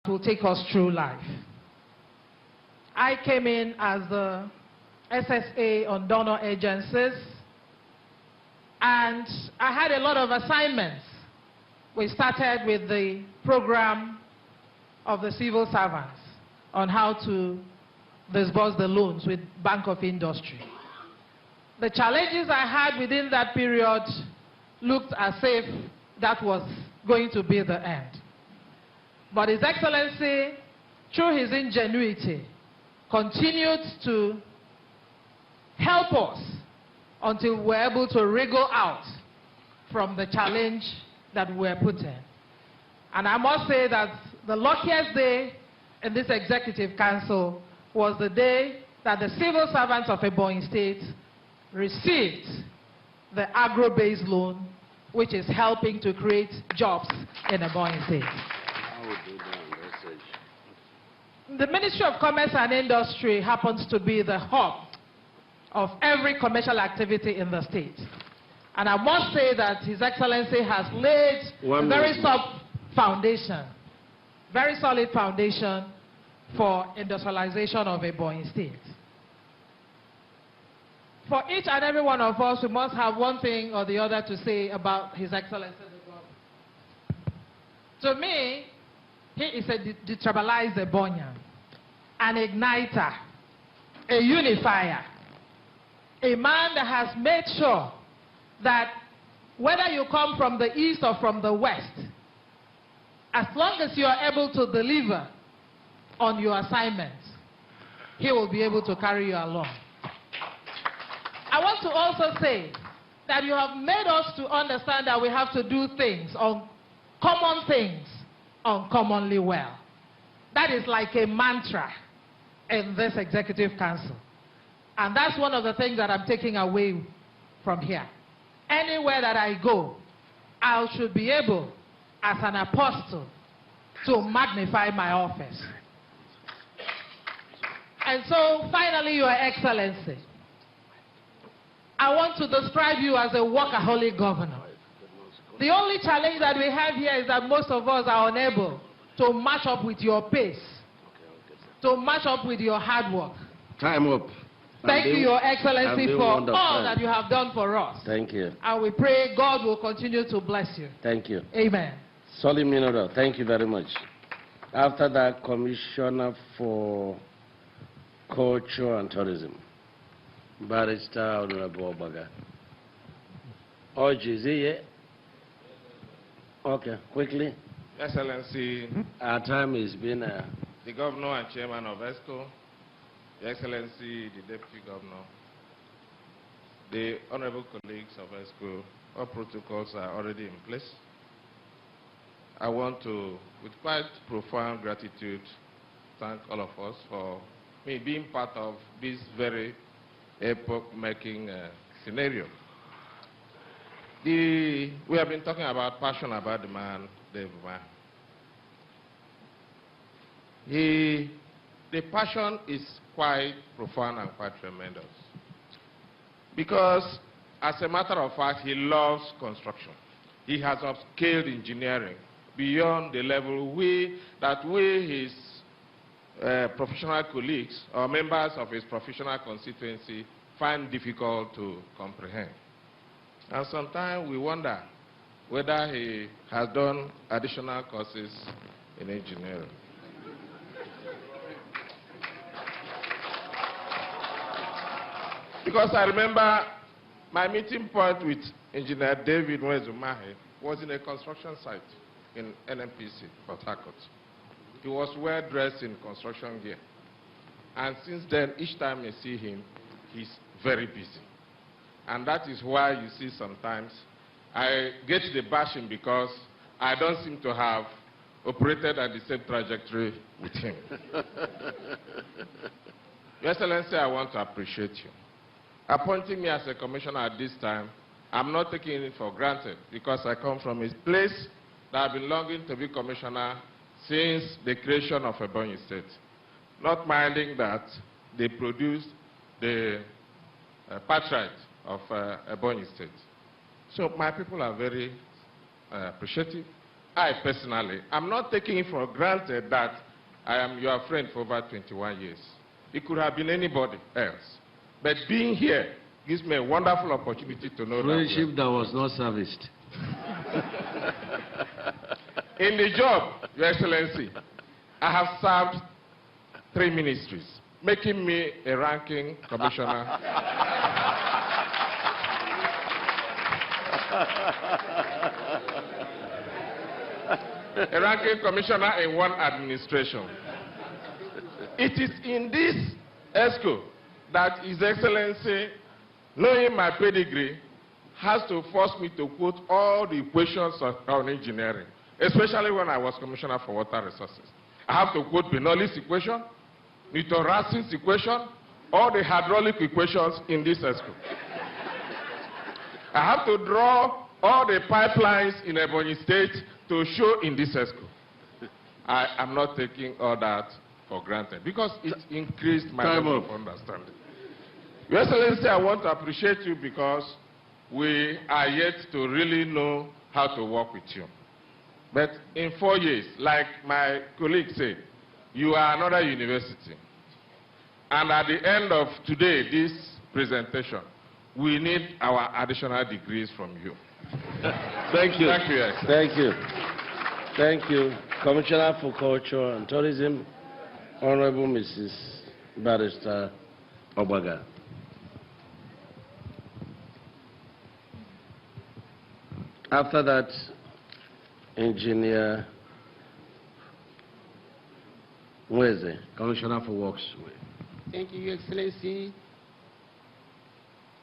will take us through life. I came in as the SSA on donor agencies, and I had a lot of assignments. We started with the program of the civil servants on how to disburse the loans with Bank of Industry. The challenges I had within that period looked as if that was going to be the end. But His Excellency, through his ingenuity, continued to help us until we were able to wriggle out from the challenge that we were put in. And I must say that the luckiest day in this Executive Council was the day that the civil servants of Ebonyi State received the agro-based loan, which is helping to create jobs in Ebonyi State. The Ministry of Commerce and Industry happens to be the hub of every commercial activity in the state. And I must say that His Excellency has laid a very solid foundation for industrialization of Ebonyi State. For each and every one of us, we must have one thing or the other to say about His Excellency the Govt. To me, he is a detribalized Ebonyian, an igniter, a unifier, a man that has made sure that whether you come from the east or from the west, as long as you are able to deliver on your assignments, he will be able to carry you along. I want to also say that you have made us to understand that we have to do things, common things, uncommonly well. That is like a mantra in this Executive Council. And that's one of the things that I'm taking away from here. Anywhere that I go, I should be able, as an apostle, to magnify my office. And so, finally, Your Excellency, I want to describe you as a workaholic governor. The only challenge that we have here is that most of us are unable to match up with your pace, to match up with your hard work. Time up. Thank you, Your Excellency, for all that you have done for us. Thank you. And we pray God will continue to bless you. Thank you. Amen. Solid Mineral, thank you very much. After that, Commissioner for Culture and Tourism, Barrister Honorable Baga. Is he here? Okay, quickly. Excellency, our time has been... the Governor and Chairman of ESCO, Your Excellency, the Deputy Governor, the honorable colleagues of ESCO, all protocols are already in place. I want to, with quite profound gratitude, thank all of us for me being part of this very epoch-making scenario. We have been talking about passion about the man, the man. The passion is quite profound and quite tremendous. Because, as a matter of fact, he loves construction. He has upscaled engineering beyond the level that his professional colleagues or members of his professional constituency find difficult to comprehend. And sometimes we wonder whether he has done additional courses in engineering. Because I remember my meeting point with Engineer David Mwezumahe was in a construction site in NMPC, Port Harcourt. He was well dressed in construction gear. And since then, each time I see him, he's very busy. And that is why you see sometimes I get the bashing because I don't seem to have operated at the same trajectory with him. Your Excellency, I want to appreciate you. Appointing me as a commissioner at this time, I'm not taking it for granted because I come from a place that I've been longing to be commissioner since the creation of Ebonyi State. Not minding that they produced the Pt.3 of Ebonyi State. So my people are very appreciative. I personally, I'm not taking it for granted that I am your friend for over 21 years. It could have been anybody else. But being here gives me a wonderful opportunity to know friendship that was not serviced. In the job, Your Excellency, I have served 3 ministries, making me a ranking commissioner. A ranking commissioner in one administration. It is in this ESCO that His Excellency, knowing my pedigree, has to force me to quote all the equations on engineering, especially when I was Commissioner for Water Resources. I have to quote Bernoulli's equation, Newton-Raphson's equation, all the hydraulic equations in this ESCO. I have to draw all the pipelines in Ebonyi State to show in this ESCO. I am not taking all that for granted because it increased my level of understanding. Your Excellency, I want to appreciate you because we are yet to really know how to work with you. But in 4 years, like my colleague said, you are another university. And at the end of today, this presentation, we need our additional degrees from you. Thank you. Thank you, Excellency. Thank you. Thank you. Commissioner for Culture and Tourism, Honorable Mrs. Barrister Obaga. After that, Engineer Mweze, Commissioner for Works. Thank you, Your Excellency.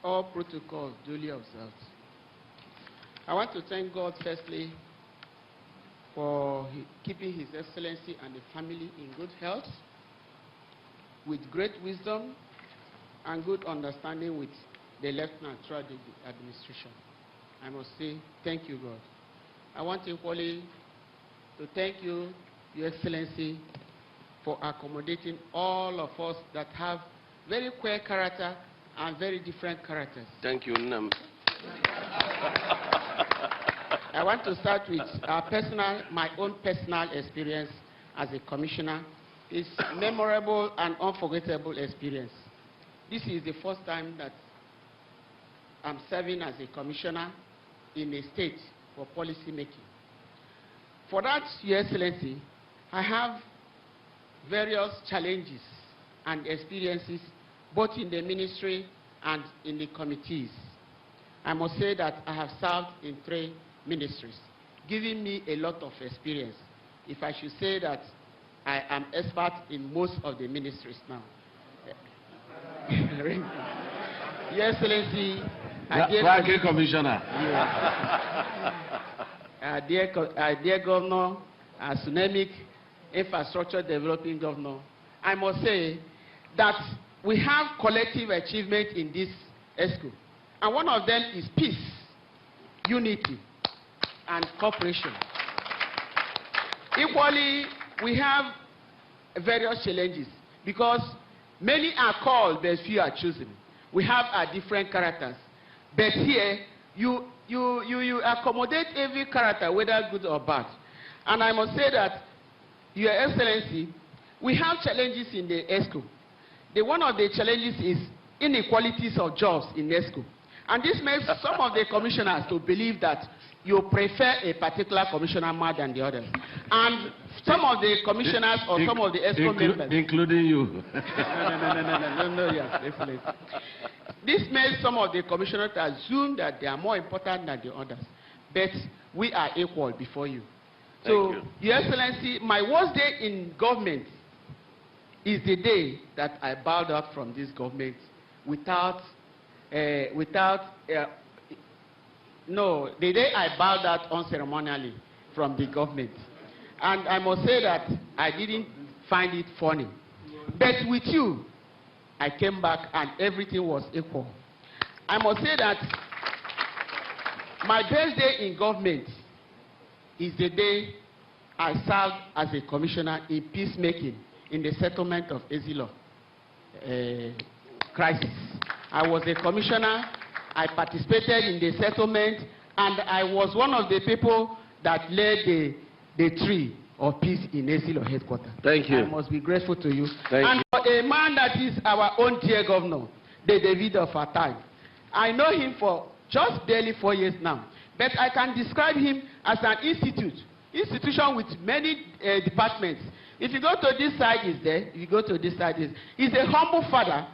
All protocols duly observed. I want to thank God firstly for keeping His Excellency and the family in good health, with great wisdom and good understanding with the lieutenant throughout the administration. I must say, thank you, God. I want equally to thank you, Your Excellency, for accommodating all of us that have very queer character and very different characters. Thank you, Nam. I want to start with my own personal experience as a commissioner. It's memorable and unforgettable experience. This is the first time that I'm serving as a commissioner in a state for policy making. For that, Your Excellency, I have various challenges and experiences both in the ministry and in the committees. I must say that I have served in 3 ministries, giving me a lot of experience. If I should say that I am expert in most of the ministries now. Your Excellency, Ranking Commissioner. Dear Governor, Tsunamic Infrastructure Developing Governor, I must say that we have collective achievement in this ESCO. And one of them is peace, unity, and cooperation. Equally, we have various challenges because many are called, but few are chosen. We have our different characters. But here, you accommodate every character, whether good or bad. And I must say that, Your Excellency, we have challenges in the ESCO. One of the challenges is inequalities of jobs in ESCO. And this makes some of the commissioners to believe that you prefer a particular commissioner more than the others. And some of the commissioners or some of the ESCO members... Including you. No, yes, definitely. This makes some of the commissioners assume that they are more important than the others. But we are equal before you. So, Your Excellency, my worst day in government is the day that I bowed out from this government the day I bowed out unceremonially from the government. And I must say that I didn't find it funny. But with you, I came back and everything was equal. I must say that my best day in government is the day I served as a commissioner in peacemaking in the settlement of Ezilo crisis. I was a commissioner, I participated in the settlement, and I was one of the people that led the tree of peace in Esilo headquarters. Thank you. I must be grateful to you. Thank and you. For a man that is our own dear governor, the David of our time. I know him for just barely 4 years now, but I can describe him as an institution with many departments. If you go to this side, he's there. If you go to this side, he's a humble father.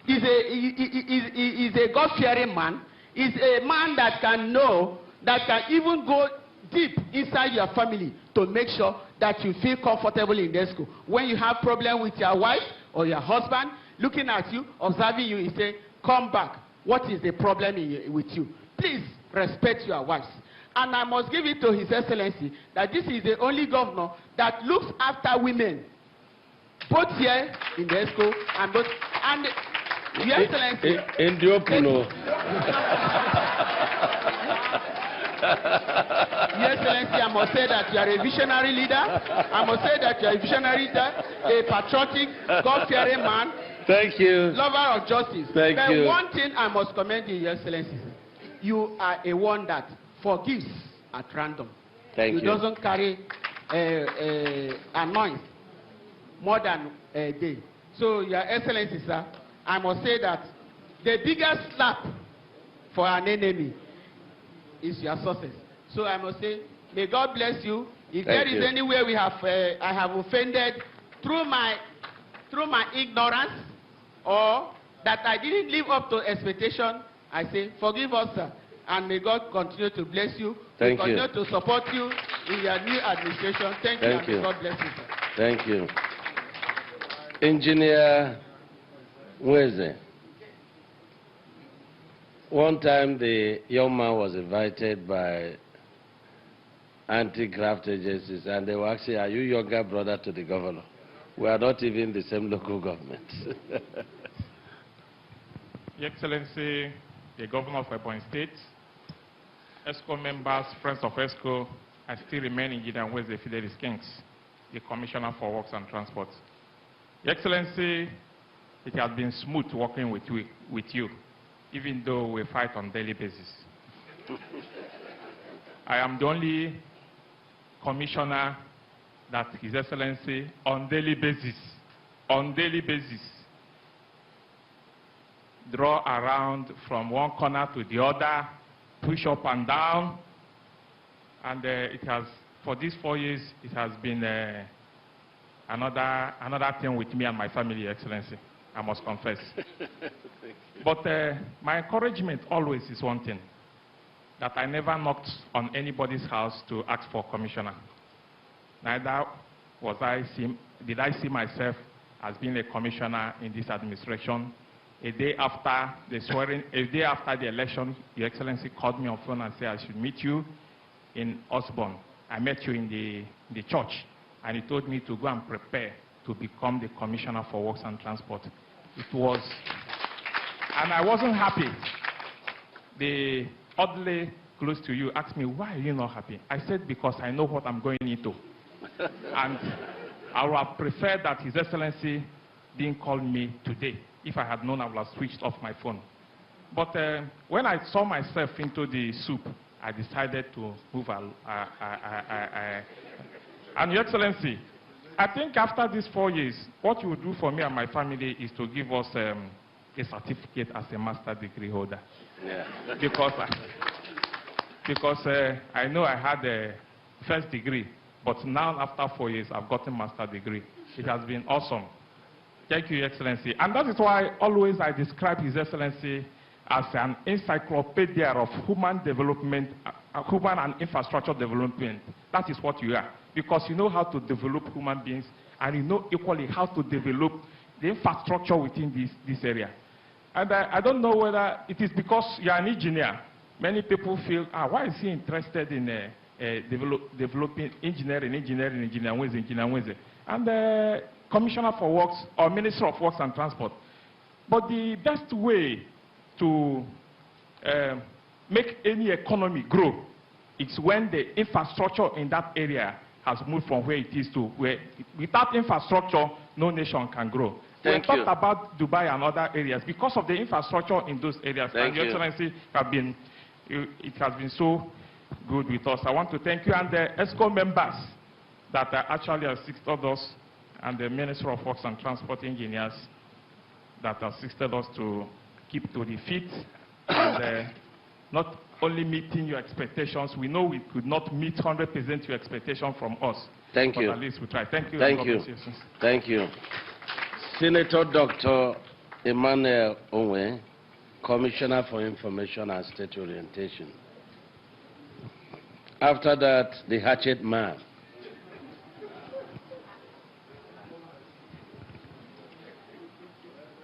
He's a God-fearing man. He's a man that can know, that can even go deep inside your family to make sure that you feel comfortable in their school. When you have problem with your wife or your husband, looking at you, observing you, he say, come back. What is the problem with you? Please respect your wives. And I must give it to His Excellency that this is the only governor that looks after women, both here in the school and both. And Your Excellency. In the open. Your Excellency, I must say that you are a visionary leader. I must say that you are a visionary leader, a patriotic, God-fearing man. Thank you. Lover of justice. Thank you. But one thing I must commend you, Your Excellency. You are a one that forgives at random. Thank you. You doesn't carry annoyance more than a day. So, Your Excellency, sir, I must say that the biggest slap for an enemy is your success. So I must say, may God bless you. If there is any way I have offended through my ignorance or that I didn't live up to expectation, I say, forgive us, sir. And may God continue to bless you. Thank you. Continue to support you in your new administration. Thank you. And may God bless you, sir. Thank you. Engineer Weze. One time the young man was invited by anti-graft agencies and they were asking, are you younger brother to the governor? We are not even the same local government. Your Excellency, the Governor of Ebonyi State, ESCO members, friends of ESCO, I still remain Engineer Weze Fidelis Kings, the Commissioner for Works and Transport. Your Excellency, it has been smooth working with you, even though we fight on a daily basis. I am the only commissioner that His Excellency on daily basis, draw around from one corner to the other, push up and down, and it has, for these 4 years, it has been another thing with me and my family, Your Excellency, I must confess. But my encouragement always is one thing, that I never knocked on anybody's house to ask for commissioner. Neither did I see myself as being a commissioner in this administration. A day after the election, Your Excellency called me on phone and said I should meet you in Osborne. I met you in the church, and he told me to go and prepare to become the Commissioner for Works and Transport. It was, and I wasn't happy. The orderly close to you asked me, why are you not happy? I said, because I know what I'm going into. And I would have preferred that His Excellency didn't call me today. If I had known, I would have switched off my phone. But when I saw myself into the soup, I decided to move. And Your Excellency, I think after these 4 years, what you will do for me and my family is to give us a certificate as a master degree holder. Yeah. Because I know I had a first degree, but now after 4 years, I've gotten master degree. It has been awesome. Thank you, Your Excellency. And that is why always I describe His Excellency as an encyclopedia of human development, human and infrastructure development. That is what you are. Because you know how to develop human beings, and you know equally how to develop the infrastructure within this area. And I don't know whether it is because you are an engineer. Many people feel, why is he interested in developing engineering? And the Commissioner for Works or Minister of Works and Transport. But the best way to make any economy grow is when the infrastructure in that area has moved from where it is to where, without infrastructure, no nation can grow. We talked about Dubai and other areas because of the infrastructure in those areas. And Your Excellency, it has been so good with us. I want to thank you and the ESCO members that actually assisted us, and the Minister of Works and Transport Engineers that assisted us to keep to the feet and not only meeting your expectations. We know we could not meet 100% your expectation from us. Thank you. But at least we tried. Thank you. Thank you. Thank you. Senator Dr. Emmanuel Onwe, Commissioner for Information and State Orientation. After that, the hatchet man.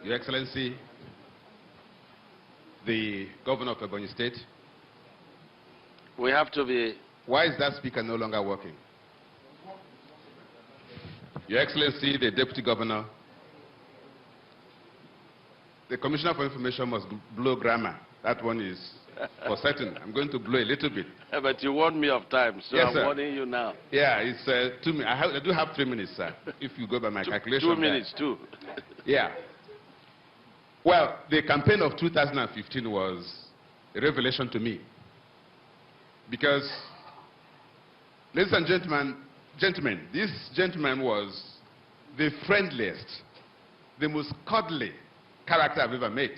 Your Excellency, the Governor of Ebonyi State. We have to be... Why is that speaker no longer working? Your Excellency, the Deputy Governor. The Commissioner for Information must blow grammar. That one is for certain. I'm going to blow a little bit. But you warned me of time, so yes, I'm warning you now. Yeah, it's 2 minutes. I do have 3 minutes, sir, if you go by my calculation. 2 minutes, too. Yeah. Well, the campaign of 2015 was a revelation to me. Because, ladies and gentlemen, this gentleman was the friendliest, the most cuddly character I've ever met.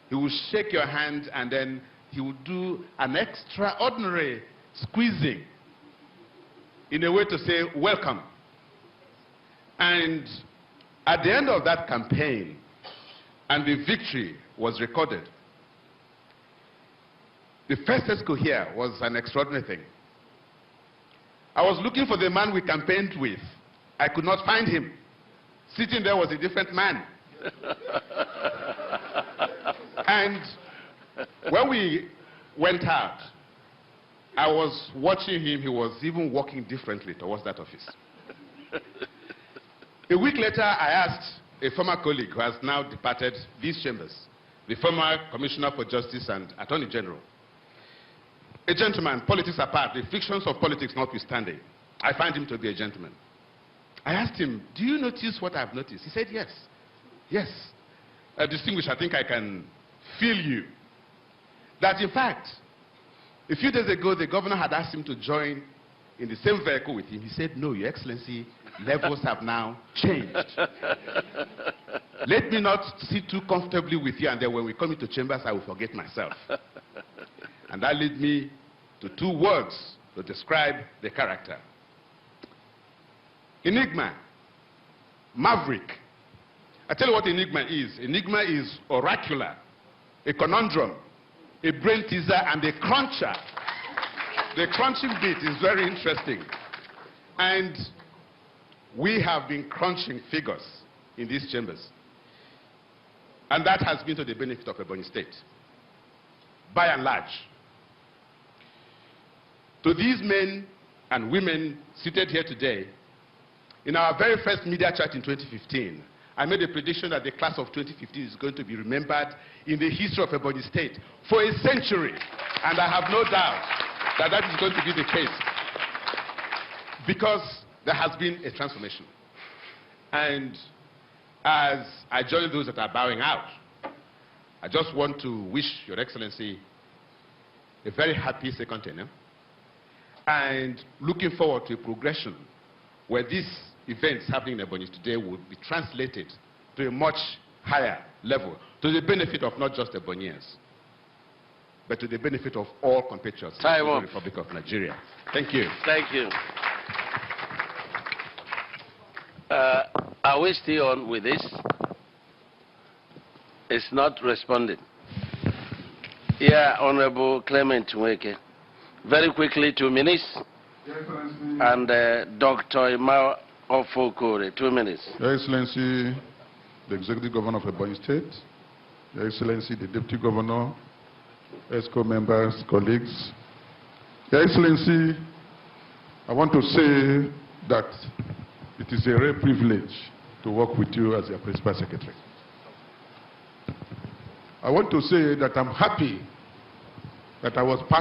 He would shake your hand and then he would do an extraordinary squeezing in a way to say, welcome. And at the end of that campaign, and the victory was recorded, the first ESCO here was an extraordinary thing. I was looking for the man we campaigned with. I could not find him. Sitting there was a different man. And when we went out, I was watching him. He was even walking differently towards that office. A week later, I asked a former colleague who has now departed these chambers, the former Commissioner for Justice and Attorney General. A gentleman, politics apart, the frictions of politics notwithstanding, I find him to be a gentleman. I asked him, do you notice what I've noticed? He said, yes. Yes. Distinguished, I think I can feel you. That in fact, a few days ago, the governor had asked him to join in the same vehicle with him. He said, no, Your Excellency, levels have now changed. Let me not sit too comfortably with you, and then when we come into chambers, I will forget myself. And that led me to 2 words to describe the character. Enigma, maverick. I tell you what enigma is. Enigma is oracular, a conundrum, a brain teaser, and a cruncher. The crunching bit is very interesting. And we have been crunching figures in these chambers. And that has been to the benefit of Ebonyi State, by and large. To these men and women seated here today, in our very first media chat in 2015, I made a prediction that the class of 2015 is going to be remembered in the history of Ebonyi State for a century. And I have no doubt that that is going to be the case. Because there has been a transformation. And as I join those that are bowing out, I just want to wish Your Excellency a very happy second tenure, and looking forward to a progression where these events happening in Ebonyi today will be translated to a much higher level, to the benefit of not just Ebonyians, but to the benefit of all compatriots in the Republic of Nigeria. Thank you. Thank you. Are we still on with this? It's not responding. Yeah, Honorable Clement Nweke. Very quickly, 2 minutes. And Dr. Ima Ofokore, 2 minutes. Your Excellency, the Executive Governor of Ebonyi State, Your Excellency, the Deputy Governor, ESCO members, colleagues. Your Excellency, I want to say that it is a rare privilege to work with you as your Principal Secretary. I want to say that I'm happy that I was part